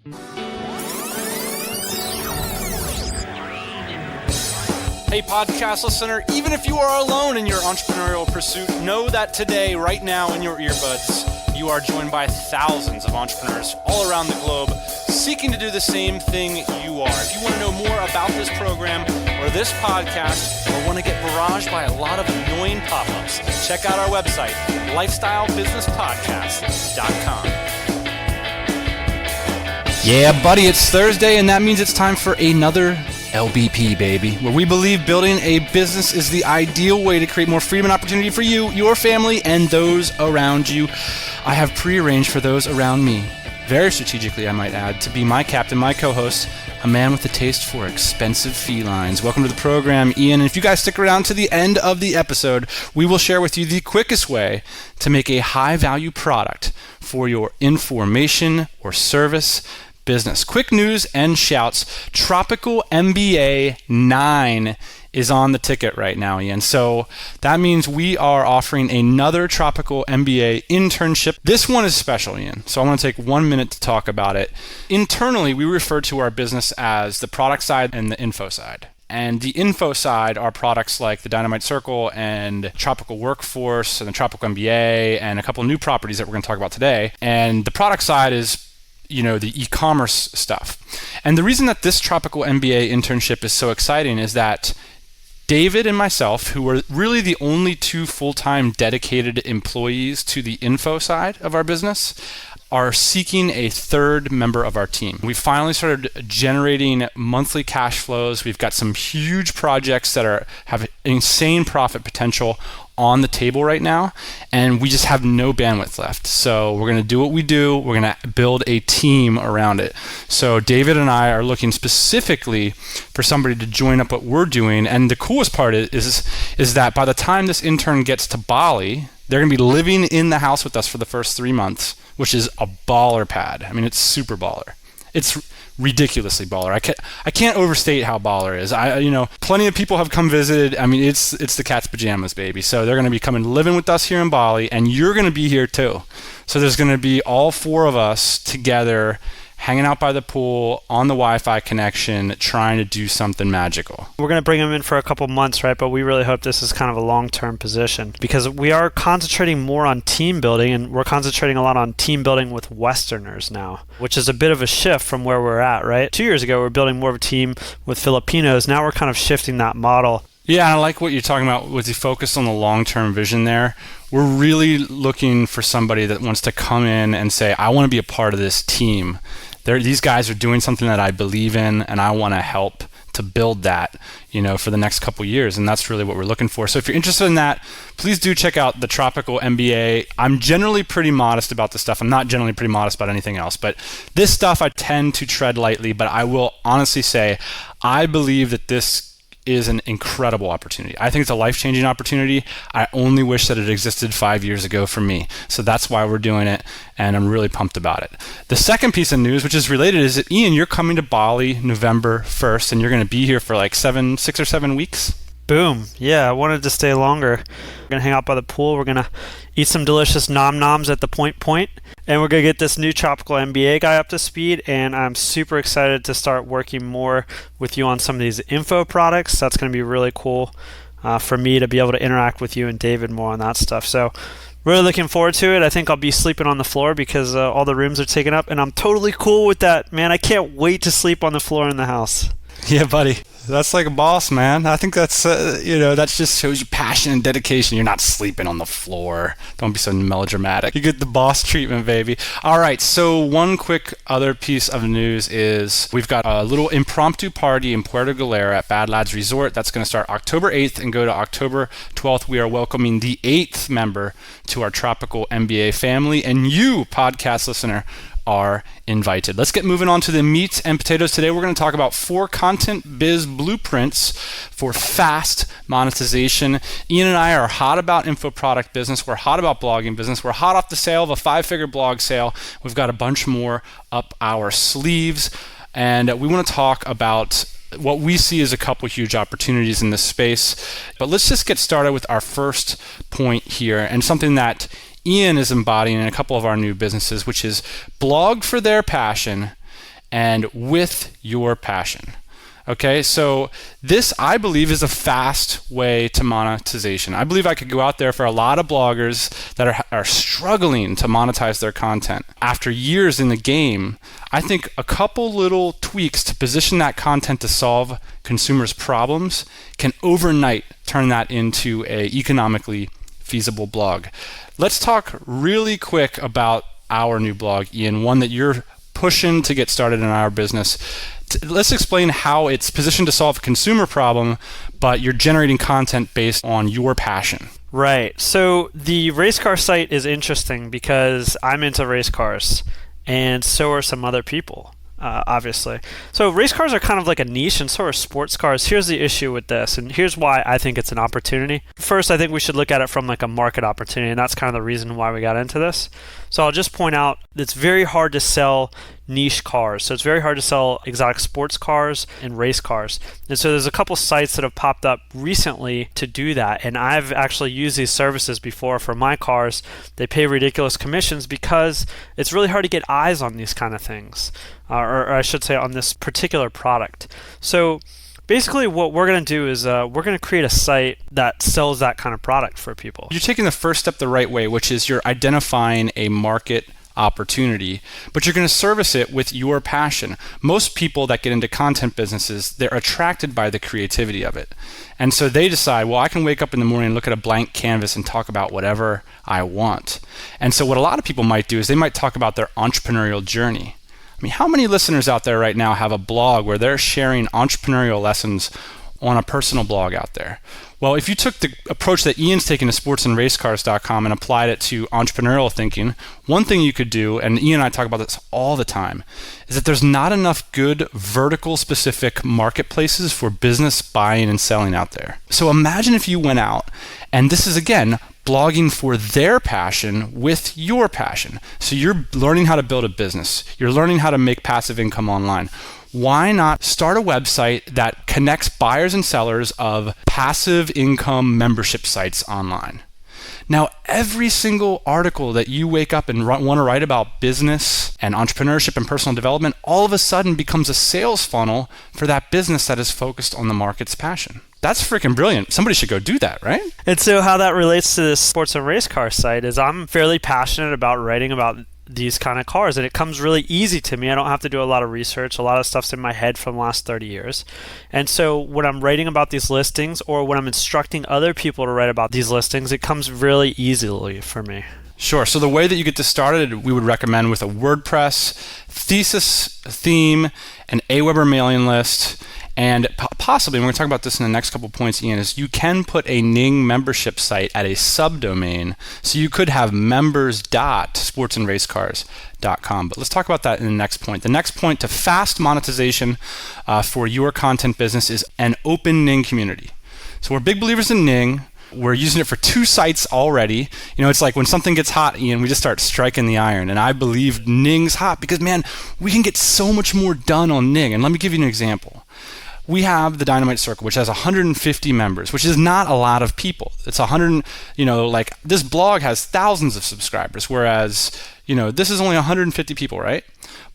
Hey, podcast listener, even if you are alone in your entrepreneurial pursuit, know that today, right now in your earbuds, you are joined by thousands of entrepreneurs all around the globe seeking to do the same thing you are. If you want to know more about this program or this podcast, or want to get barraged by a lot of annoying pop-ups, check out our website, lifestylebusinesspodcast.com. Yeah, buddy, it's Thursday, and that means it's time for another LBP, baby, where we believe building a business is the ideal way to create more freedom and opportunity for you, your family, and those around you. I have prearranged for those around me, very strategically I might add, to be my captain, my co-host, a man with a taste for expensive felines. Welcome to the program, Ian. And if you guys stick around to the end of the episode, we will share with you the quickest way to make a high-value product for your information or service business. Quick news and shouts. Tropical MBA 9 is on the ticket right now, Ian. So that means we are offering another Tropical MBA internship. This one is special, Ian. So I want to take 1 minute to talk about it. Internally, we refer to our business as the product side and the info side. And the info side are products like the DynamiteCircle and Tropical Workforce and the Tropical MBA and a couple new properties that we're going to talk about today. And the product side is the e-commerce stuff. And the reason that this Tropical MBA internship is so exciting is that David and myself, who are really the only two full-time dedicated employees to the info side of our business, are seeking a third member of our team. We finally started generating monthly cash flows. We've got some huge projects that have insane profit potential on the table right now, and we just have no bandwidth left. So we're going to do what we do. We're going to build a team around it. So David and I are looking specifically for somebody to join up what we're doing. And the coolest part is that by the time this intern gets to Bali, they're going to be living in the house with us for the first 3 months, which is a baller pad. I mean, it's super baller. It's ridiculously baller. I can't overstate how baller is. Plenty of people have come visited. I mean, it's the cat's pajamas, baby. So they're going to be coming living with us here in Bali, and you're going to be here too. So there's going to be all four of us together, hanging out by the pool on the Wi-Fi connection, trying to do something magical. We're going to bring them in for a couple months, right? But we really hope this is kind of a long-term position because we are concentrating more on team building, and we're concentrating a lot on team building with Westerners now, which is a bit of a shift from where we're at, right? 2 years ago, we were building more of a team with Filipinos. Now we're kind of shifting that model. Yeah, I like what you're talking about with the focus on the long-term vision there. We're really looking for somebody that wants to come in and say, I want to be a part of this team. These guys are doing something that I believe in, and I want to help to build that, for the next couple years. And that's really what we're looking for. So if you're interested in that, please do check out the Tropical MBA. I'm generally pretty modest about this stuff. I'm not generally pretty modest about anything else, but this stuff I tend to tread lightly. But I will honestly say, I believe that this is an incredible opportunity. I think it's a life-changing opportunity. I only wish that it existed 5 years ago for me. So that's why we're doing it, and I'm really pumped about it. The second piece of news, which is related, is that, Ian, you're coming to Bali November 1st, and you're going to be here for like 6 or 7 weeks? Boom. Yeah, I wanted to stay longer. We're going to hang out by the pool. We're going to eat some delicious nom-noms at the Point, and we're going to get this new Tropical MBA guy up to speed, and I'm super excited to start working more with you on some of these info products. That's going to be really cool for me to be able to interact with you and David more on that stuff. So really looking forward to it. I think I'll be sleeping on the floor because all the rooms are taken up, and I'm totally cool with that, man. I can't wait to sleep on the floor in the house. Yeah, buddy. That's like a boss, man. I think that's, that just shows you passion and dedication. You're not sleeping on the floor. Don't be so melodramatic. You get the boss treatment, baby. All right, so one quick other piece of news is we've got a little impromptu party in Puerto Galera at Bad Lads Resort. That's going to start October 8th and go to October 12th. We are welcoming the 8th member to our Tropical MBA family, and you, podcast listener, are invited. Let's get moving on to the meat and potatoes. Today we're going to talk about 4 content biz blueprints for fast monetization. Ian and I are hot about info product business. We're hot about blogging business. We're hot off the sale of a 5-figure blog sale. We've got a bunch more up our sleeves, and we want to talk about what we see as a couple huge opportunities in this space. But let's just get started with our first point here, and something that Ian is embodying in a couple of our new businesses, which is blog for their passion and with your passion. Okay, so this, I believe, is a fast way to monetization. I believe I could go out there for a lot of bloggers that are struggling to monetize their content. After years in the game, I think a couple little tweaks to position that content to solve consumers' problems can overnight turn that into a economically feasible blog. Let's talk really quick about our new blog, Ian, one that you're pushing to get started in our business. Let's explain how it's positioned to solve a consumer problem, but you're generating content based on your passion. Right. So the race car site is interesting because I'm into race cars, and so are some other people, obviously. So race cars are kind of like a niche, and so are sports cars. Here's the issue with this, and here's why I think it's an opportunity. First, I think we should look at it from like a market opportunity, and that's kind of the reason why we got into this. So I'll just point out it's very hard to sell niche cars. So it's very hard to sell exotic sports cars and race cars. And so there's a couple sites that have popped up recently to do that. And I've actually used these services before for my cars. They pay ridiculous commissions because it's really hard to get eyes on these kind of things, or I should say on this particular product. So basically what we're going to do is we're going to create a site that sells that kind of product for people. You're taking the first step the right way, which is you're identifying a market opportunity, but you're going to service it with your passion. Most people that get into content businesses, they're attracted by the creativity of it. And so they decide, well, I can wake up in the morning and look at a blank canvas and talk about whatever I want. And so what a lot of people might do is they might talk about their entrepreneurial journey. I mean, how many listeners out there right now have a blog where they're sharing entrepreneurial lessons on a personal blog out there? Well, if you took the approach that Ian's taken to sportsandracecars.com and applied it to entrepreneurial thinking, one thing you could do, and Ian and I talk about this all the time, is that there's not enough good vertical specific marketplaces for business buying and selling out there. So imagine if you went out, and this is again, blogging for their passion with your passion. So you're learning how to build a business. You're learning how to make passive income online. Why not start a website that connects buyers and sellers of passive income membership sites online? Now, every single article that you wake up and want to write about business and entrepreneurship and personal development all of a sudden becomes a sales funnel for that business that is focused on the market's passion. That's freaking brilliant. Somebody should go do that, right? And so how that relates to this sports and race car site is I'm fairly passionate about writing about these kind of cars, and it comes really easy to me. I don't have to do a lot of research. A lot of stuff's in my head from the last 30 years. And so when I'm writing about these listings or when I'm instructing other people to write about these listings, it comes really easily for me. Sure. So the way that you get this started, we would recommend with a WordPress, thesis theme, an Aweber mailing list, and possibly, and we're going to talk about this in the next couple points, Ian, is you can put a Ning membership site at a subdomain. So you could have members.sportsandracecars.com. But let's talk about that in the next point. The next point to fast monetization for your content business is an open Ning community. So we're big believers in Ning. We're using it for 2 sites already. You know, it's like when something gets hot, Ian, we just start striking the iron. And I believe Ning's hot because, man, we can get so much more done on Ning. And let me give you an example. We have the DynamiteCircle, which has 150 members, which is not a lot of people. It's 100, like this blog has thousands of subscribers, whereas, this is only 150 people, right?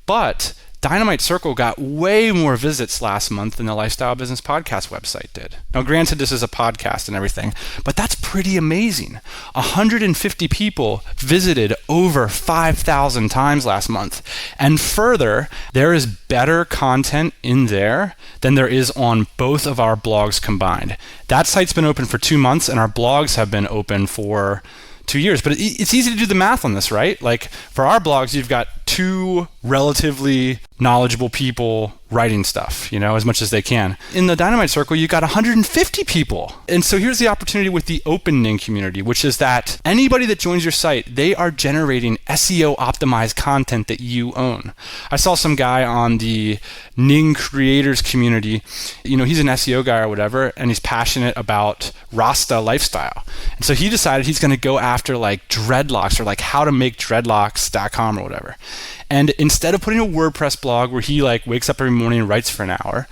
But DynamiteCircle got way more visits last month than the Lifestyle Business Podcast website did. Now, granted, this is a podcast and everything, but that's pretty amazing. 150 people visited over 5,000 times last month. And further, there is better content in there than there is on both of our blogs combined. That site's been open for 2 months, and our blogs have been open for 2 years. But it's easy to do the math on this, right? Like for our blogs, you've got 2 relatively knowledgeable people writing stuff, as much as they can. In the DynamiteCircle, you got 150 people. And so here's the opportunity with the open Ning community, which is that anybody that joins your site, they are generating SEO optimized content that you own. I saw some guy on the Ning creators community, he's an SEO guy or whatever, and he's passionate about Rasta lifestyle. And so he decided he's going to go after like dreadlocks or like how to make dreadlocks.com or whatever. And instead of putting a WordPress blog where he like wakes up every morning and writes for an hour,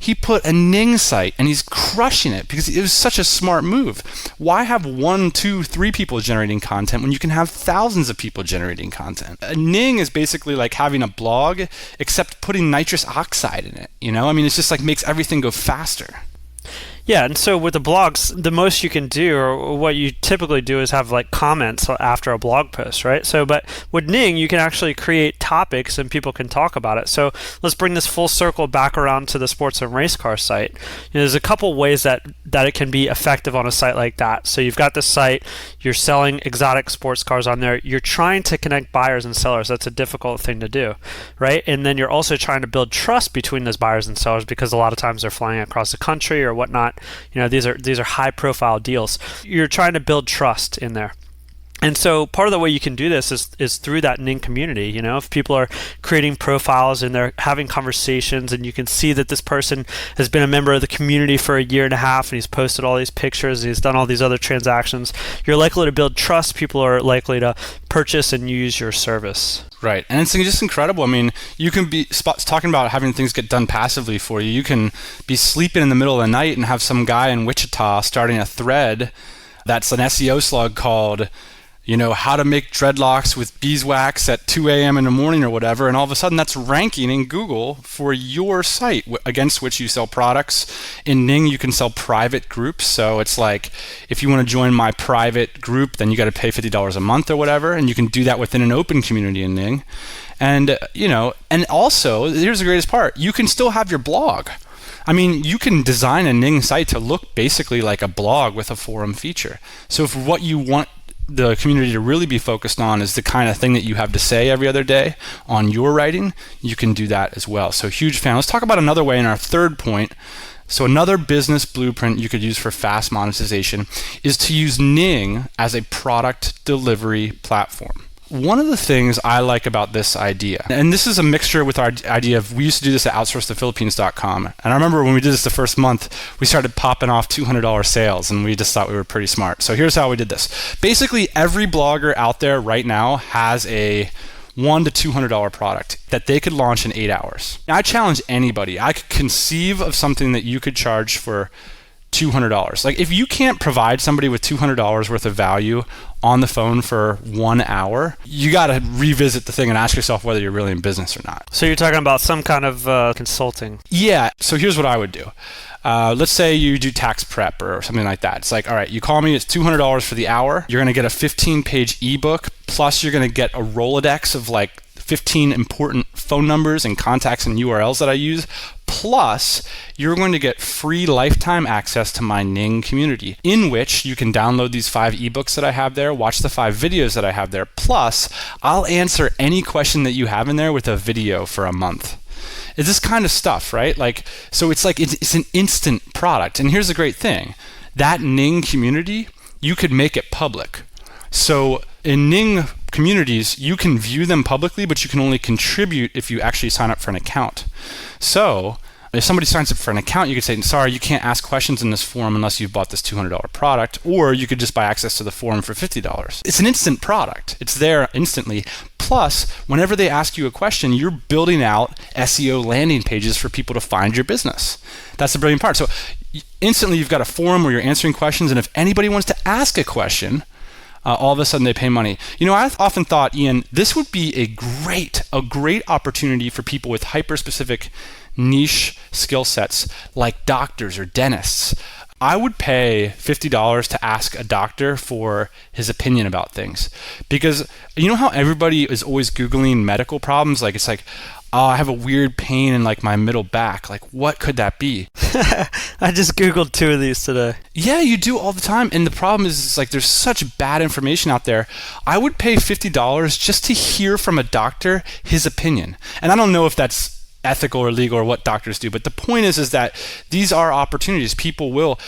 he put a Ning site and he's crushing it because it was such a smart move. Why have 1, 2, 3 people generating content when you can have thousands of people generating content? Ning is basically like having a blog except putting nitrous oxide in it. I mean, it's just like makes everything go faster. Yeah, and so with the blogs, the most you can do, or what you typically do, is have like comments after a blog post, right? So, but with Ning, you can actually create topics and people can talk about it. So let's bring this full circle back around to the sports and race car site. There's a couple ways that it can be effective on a site like that. So you've got this site, you're selling exotic sports cars on there, you're trying to connect buyers and sellers. That's a difficult thing to do, right? And then you're also trying to build trust between those buyers and sellers because a lot of times they're flying across the country or whatnot. These are high profile deals. You're trying to build trust in there. And so part of the way you can do this is through that Ning community. If people are creating profiles and they're having conversations and you can see that this person has been a member of the community for a year and a half and he's posted all these pictures and he's done all these other transactions, you're likely to build trust. People are likely to purchase and use your service. Right. And it's just incredible. I mean, you can be talking about having things get done passively for you. You can be sleeping in the middle of the night and have some guy in Wichita starting a thread that's an SEO slug called how to make dreadlocks with beeswax at 2 a.m. in the morning or whatever, and all of a sudden that's ranking in Google for your site against which you sell products. In Ning, you can sell private groups, so it's like if you want to join my private group, then you got to pay $50 a month or whatever, and you can do that within an open community in Ning. And, and also, here's the greatest part, you can still have your blog. I mean, you can design a Ning site to look basically like a blog with a forum feature. So if what you want the community to really be focused on is the kind of thing that you have to say every other day on your writing, you can do that as well. So huge fan. Let's talk about another way in our third point. So another business blueprint you could use for fast monetization is to use Ning as a product delivery platform. One of the things I like about this idea, and this is a mixture with our idea of, we used to do this at outsourcetophilippines.com. And I remember when we did this the first month, we started popping off $200 sales, and we just thought we were pretty smart. So here's how we did this. Basically, every blogger out there right now has a $100 to $200 product that they could launch in 8 hours. Now, I challenge anybody. I could conceive of something that you could charge for $200. Like, if you can't provide somebody with $200 worth of value on the phone for 1 hour, you got to revisit the thing and ask yourself whether you're really in business or not. So you're talking about some kind of consulting. Yeah. So here's what I would do. Let's say you do tax prep or something like that. It's like, all right, you call me, it's $200 for the hour. You're going to get a 15-page ebook, plus you're going to get a Rolodex of like 15 important phone numbers and contacts and URLs that I use. Plus, you're going to get free lifetime access to my Ning community, in which you can download these 5 ebooks that I have there, watch the 5 videos that I have there. Plus, I'll answer any question that you have in there with a video for a month. It's this kind of stuff, right? Like, so it's like it's an instant product. And here's the great thing. That Ning community, you could make it public. So in Ning communities, you can view them publicly, but you can only contribute if you actually sign up for an account. So if somebody signs up for an account, you could say, sorry, you can't ask questions in this forum unless you've bought this $200 product, or you could just buy access to the forum for $50. It's an instant product. It's there instantly. Plus, whenever they ask you a question, you're building out SEO landing pages for people to find your business. That's the brilliant part. So instantly you've got a forum where you're answering questions, and if anybody wants to ask a question, all of a sudden they pay money. I've often thought, Ian, this would be a great opportunity for people with hyper-specific niche skill sets like doctors or dentists. I would pay $50 to ask a doctor for his opinion about things. Because you know how everybody is always Googling medical problems? Like, it's like, oh, I have a weird pain in like my middle back. Like, what could that be? I just Googled 2 of these today. Yeah, you do all the time. And the problem is like there's such bad information out there. I would pay $50 just to hear from a doctor his opinion. And I don't know if that's ethical or legal or what doctors do, but the point is that these are opportunities. People will,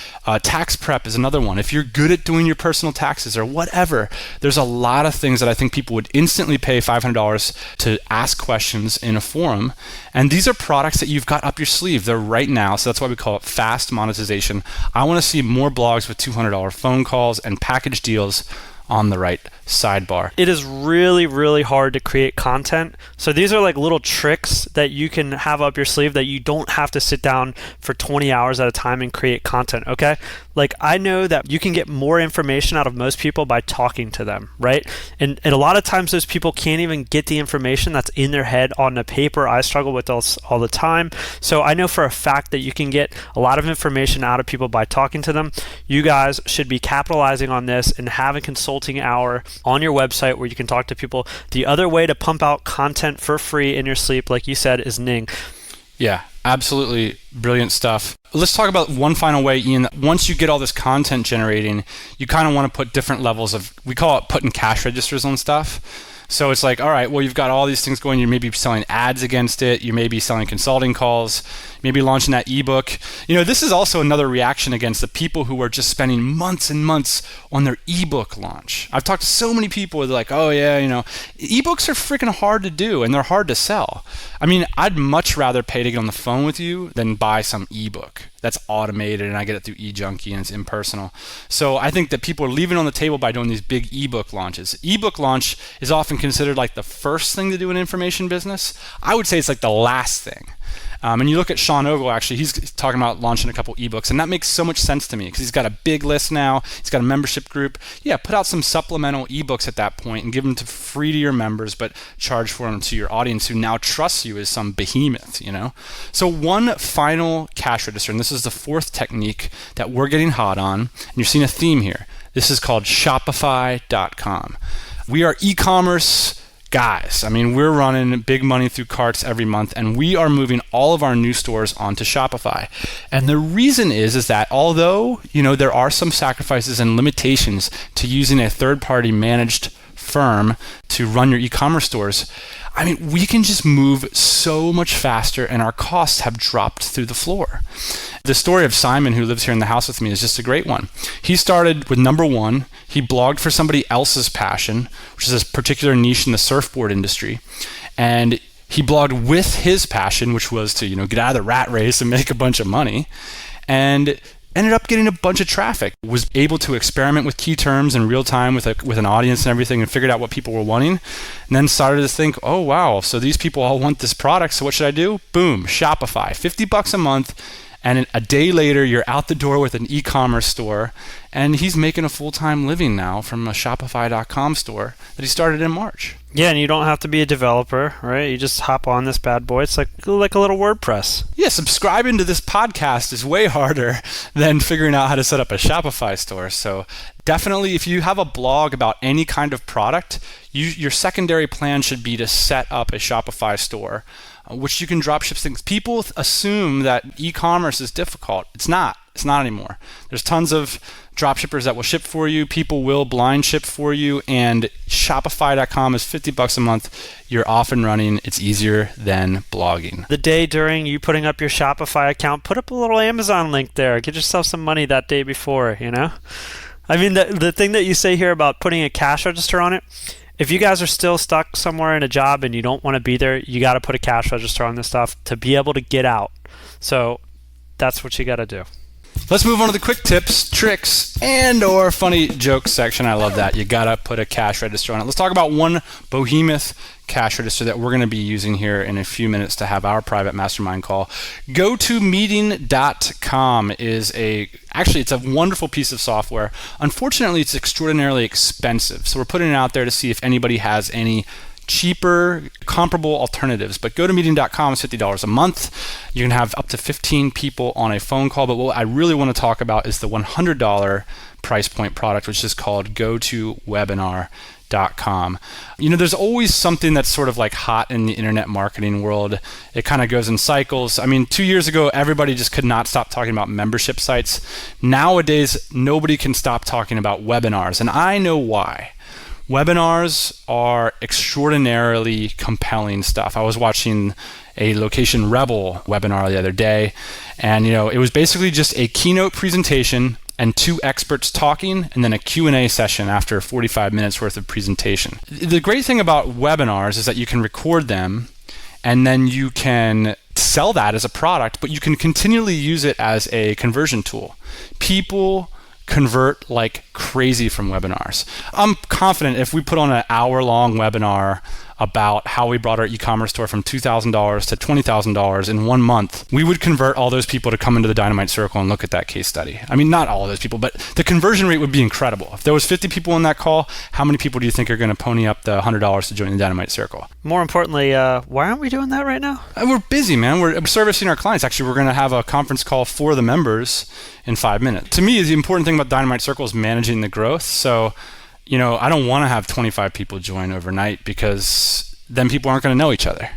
tax prep is another one. If you're good at doing your personal taxes or whatever, there's a lot of things that I think people would instantly pay $500 to ask questions in a forum. And these are products that you've got up your sleeve. They're right now, so that's why we call it fast monetization. I want to see more blogs with $200 phone calls and package deals on the right sidebar. It is really, really hard to create content. So these are like little tricks that you can have up your sleeve that you don't have to sit down for 20 hours at a time and create content, okay? Like I know that you can get more information out of most people by talking to them, right? And a lot of times those people can't even get the information that's in their head on the paper. I struggle with this all the time. So I know for a fact that you can get a lot of information out of people by talking to them. You guys should be capitalizing on this and have a consulting hour on your website where you can talk to people. The other way to pump out content for free in your sleep, like you said, is Ning. Yeah, absolutely brilliant stuff. Let's talk about one final way, Ian. Once you get all this content generating, you kind of want to put different levels of, we call it putting cash registers on stuff. So it's like, all right, well, you've got all these things going. You may be selling ads against it. You may be selling consulting calls, maybe launching that ebook. This is also another reaction against the people who are just spending months and months on their ebook launch. I've talked to so many people who are like, oh yeah, ebooks are freaking hard to do and they're hard to sell. I mean, I'd much rather pay to get on the phone with you than buy some ebook that's automated and I get it through eJunkie and it's impersonal. So I think that people are leaving on the table by doing these big ebook launches. Ebook launch is often considered like the first thing to do in information business. I would say it's like the last thing. And you look at Sean Ogle, actually, he's talking about launching a couple ebooks, and that makes so much sense to me because he's got a big list now. He's got a membership group. Yeah, put out some supplemental ebooks at that point and give them free to your members, but charge for them to your audience who now trusts you as some behemoth, So one final cash register, and this is the fourth technique that we're getting hot on, and you're seeing a theme here. This is called Shopify.com. We are e-commerce guys. I mean, we're running big money through carts every month, and we are moving all of our new stores onto Shopify. And the reason is that although, there are some sacrifices and limitations to using a third-party managed firm to run your e-commerce stores, I mean, we can just move so much faster and our costs have dropped through the floor. The story of Simon, who lives here in the house with me, is just a great one. He started with number one. He blogged for somebody else's passion, which is a particular niche in the surfboard industry. And he blogged with his passion, which was to, get out of the rat race and make a bunch of money. And ended up getting a bunch of traffic, was able to experiment with key terms in real time with an audience and everything and figured out what people were wanting, and then started to think, oh wow, so these people all want this product, so what should I do? Boom, Shopify, $50 a month, and a day later you're out the door with an e-commerce store, and he's making a full-time living now from a Shopify.com store that he started in March. Yeah, and you don't have to be a developer, right? You just hop on this bad boy. It's like a little WordPress. Yeah, subscribing to this podcast is way harder than figuring out how to set up a Shopify store. So definitely, if you have a blog about any kind of product, your secondary plan should be to set up a Shopify store, which you can drop ship things. People assume that e-commerce is difficult. It's not. It's not anymore. There's tons of dropshippers that will ship for you. People will blind ship for you, and Shopify.com is $50 a month. You're off and running. It's easier than blogging. The day during you putting up your Shopify account, put up a little Amazon link there. Get yourself some money that day before, I mean, the thing that you say here about putting a cash register on it, if you guys are still stuck somewhere in a job and you don't want to be there, you got to put a cash register on this stuff to be able to get out. So that's what you got to do. Let's move on to the quick tips, tricks, and or funny jokes section. I love that. You gotta put a cash register on it. Let's talk about one behemoth cash register that we're going to be using here in a few minutes to have our private mastermind call. GoToMeeting.com is it's a wonderful piece of software. Unfortunately, it's extraordinarily expensive. So we're putting it out there to see if anybody has any cheaper, comparable alternatives. But GoToMeeting.com is $50 a month. You can have up to 15 people on a phone call. But what I really want to talk about is the $100 price point product, which is called GoToWebinar.com. There's always something that's sort of like hot in the internet marketing world. It kind of goes in cycles. I mean, 2 years ago, everybody just could not stop talking about membership sites. Nowadays, nobody can stop talking about webinars, and I know why. Webinars are extraordinarily compelling stuff. I was watching a Location Rebel webinar the other day, and it was basically just a keynote presentation and two experts talking, and then a Q&A session after 45 minutes worth of presentation. The great thing about webinars is that you can record them, and then you can sell that as a product, but you can continually use it as a conversion tool. People convert like crazy from webinars. I'm confident if we put on an hour-long webinar about how we brought our e-commerce store from $2,000 to $20,000 in 1 month, we would convert all those people to come into the DynamiteCircle and look at that case study. I mean, not all of those people, but the conversion rate would be incredible. If there was 50 people in that call, how many people do you think are going to pony up the $100 to join the DynamiteCircle? More importantly, why aren't we doing that right now? We're busy, man. We're servicing our clients. Actually, we're going to have a conference call for the members in 5 minutes. To me, the important thing about DynamiteCircle is managing the growth. So, I don't want to have 25 people join overnight because then people aren't going to know each other.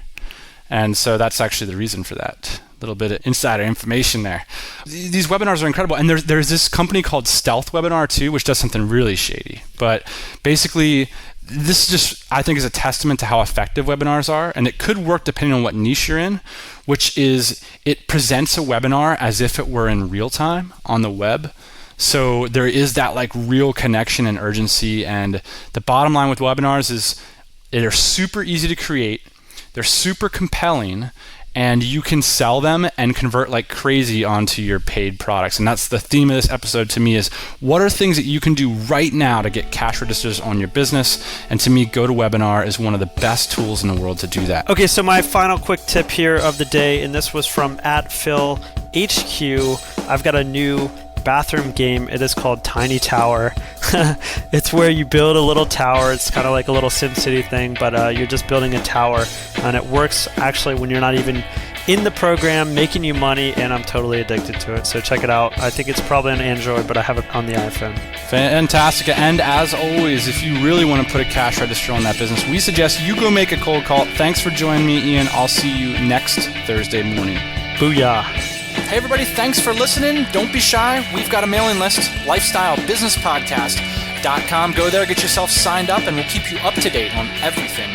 And so that's actually the reason for that. A little bit of insider information there. These webinars are incredible. And there's this company called Stealth Webinar too, which does something really shady. But basically, this just, I think, is a testament to how effective webinars are. And it could work depending on what niche you're in, which is it presents a webinar as if it were in real time on the web. So there is that like real connection and urgency. And the bottom line with webinars is they're super easy to create. They're super compelling, and you can sell them and convert like crazy onto your paid products. And that's the theme of this episode to me is what are things that you can do right now to get cash registers on your business? And to me, GoToWebinar is one of the best tools in the world to do that. Okay, so my final quick tip here of the day, and this was from @PhilHQ. I've got a new bathroom game. It is called Tiny Tower. It's where you build a little tower. It's kind of like a little SimCity thing, but you're just building a tower, and it works actually when you're not even in the program, making you money, and I'm totally addicted to it. So check it out. I think it's probably on Android, but I have it on the iPhone. Fantastic. And as always, if you really want to put a cash register on that business, we suggest you go make a cold call. Thanks for joining me, Ian. I'll see you next Thursday morning. Booyah. Hey everybody, thanks for listening. Don't be shy. We've got a mailing list, lifestylebusinesspodcast.com. Go there, get yourself signed up, and we'll keep you up to date on everything